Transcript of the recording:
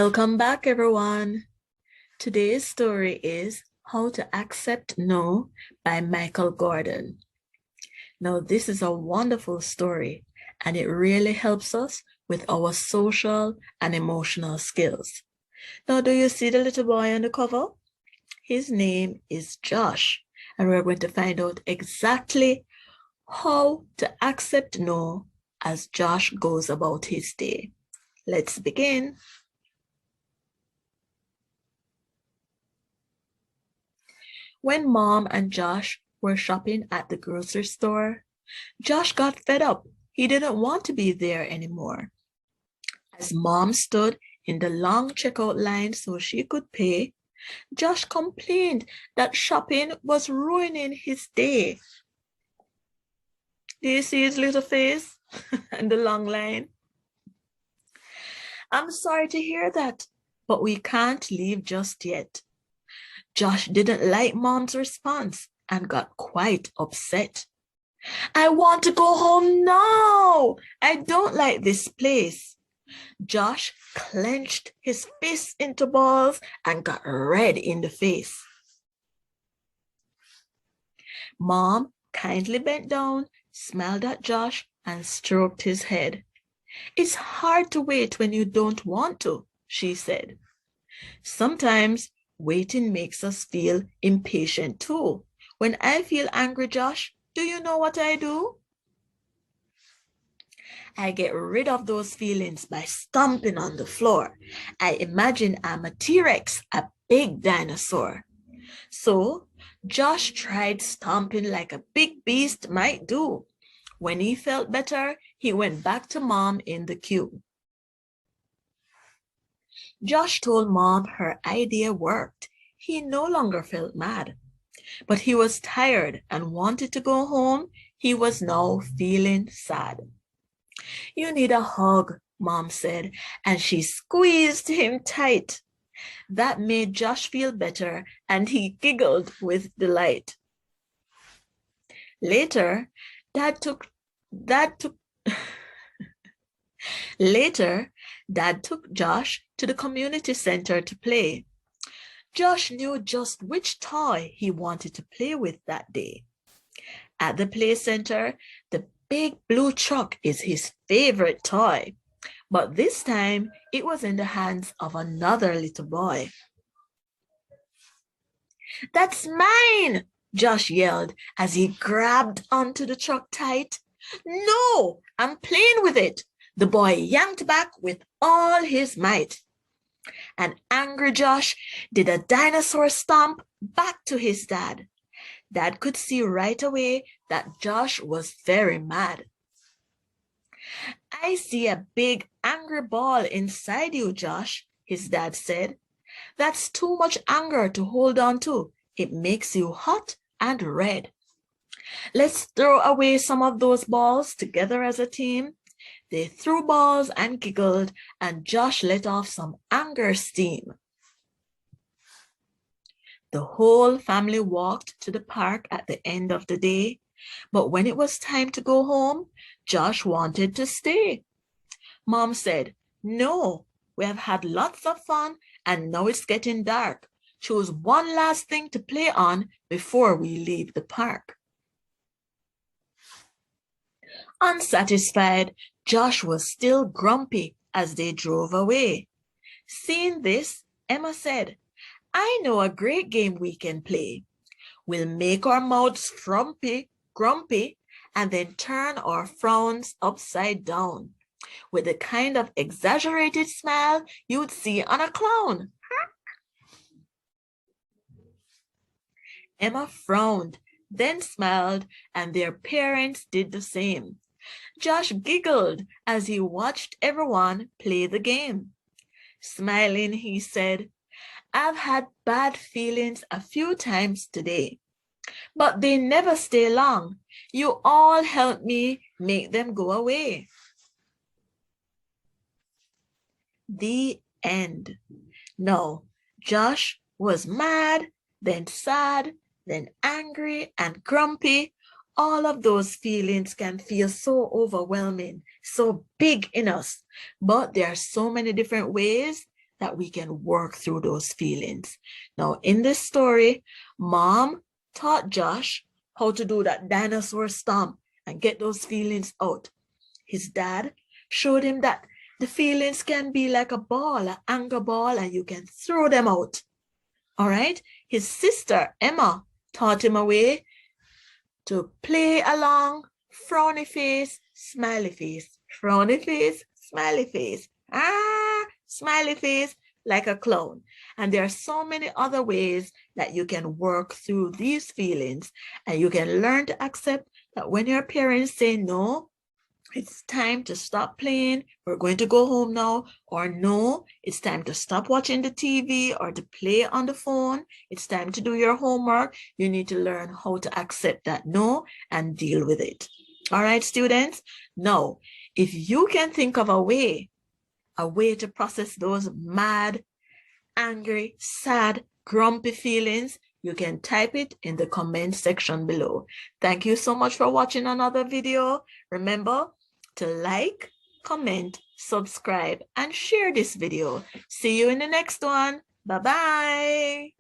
Welcome back, everyone. Today's story is How to Accept No by Michael Gordon. Now, this is a wonderful story, and it really helps us with our social and emotional skills. Now, do you see the little boy on the cover? His name is Josh, and we're going to find out exactly how to accept no as Josh goes about his day. Let's begin. When Mom and Josh were shopping at the grocery store, Josh got fed up. He didn't want to be there anymore. As Mom stood in the long checkout line so she could pay, Josh complained that shopping was ruining his day. Do you see his little face and the long line? I'm sorry to hear that, but we can't leave just yet. Josh didn't like Mom's response and got quite upset. I want to go home now. I don't like this place. Josh clenched his fists into balls and got red in the face. Mom kindly bent down, smiled at Josh, and stroked his head. It's hard to wait when you don't want to, she said. Sometimes waiting makes us feel impatient too. When I feel angry, Josh, do you know what I do? I get rid of those feelings by stomping on the floor. I imagine I'm a T-Rex, a big dinosaur. So Josh tried stomping like a big beast might do. When he felt better, he went back to Mom in the queue. Josh told Mom her idea worked. He no longer felt mad, but he was tired and wanted to go home. He was now feeling sad. You need a hug, Mom said, and she squeezed him tight. That made Josh feel better, and he giggled with delight. Later, Dad took Josh to the community center to play. Josh knew just which toy he wanted to play with that day. At the play center, the big blue truck is his favorite toy, but this time it was in the hands of another little boy. That's mine, Josh yelled as he grabbed onto the truck tight. No, I'm playing with it. The boy yanked back with all his might. And angry Josh did a dinosaur stomp back to his dad. Dad could see right away that Josh was very mad. I see a big angry ball inside you, Josh, his dad said. That's too much anger to hold on to. It makes you hot and red. Let's throw away some of those balls together as a team. They threw balls and giggled, and Josh let off some anger steam. The whole family walked to the park at the end of the day, but when it was time to go home, Josh wanted to stay. Mom said, no, we have had lots of fun, and now it's getting dark. Choose one last thing to play on before we leave the park. Unsatisfied, Josh was still grumpy as they drove away. Seeing this, Emma said, I know a great game we can play. We'll make our mouths grumpy, and then turn our frowns upside down with the kind of exaggerated smile you'd see on a clown. Emma frowned, then smiled, and their parents did the same. Josh giggled as he watched everyone play the game. Smiling, he said, I've had bad feelings a few times today, but they never stay long. You all help me make them go away. The end. No, Josh was mad, then sad, then angry and grumpy. All of those feelings can feel so overwhelming, so big in us, but there are so many different ways that we can work through those feelings. Now, in this story, Mom taught Josh how to do that dinosaur stomp and get those feelings out. His dad showed him that the feelings can be like a ball, an anger ball, and you can throw them out. All right? His sister, Emma, taught him a way to play along, frowny face, smiley face, frowny face, smiley face, smiley face, like a clown. And there are so many other ways that you can work through these feelings, and you can learn to accept that when your parents say no, it's time to stop playing, we're going to go home now, or no, it's time to stop watching the TV or to play on the phone, it's time to do your homework. You need to learn how to accept that no and deal with it. All right, students? Now, if you can think of a way to process those mad, angry, sad, grumpy feelings, you can type it in the comment section below. Thank you so much for watching another video. Remember to like, comment, subscribe, and share this video. See you in the next one. Bye-bye.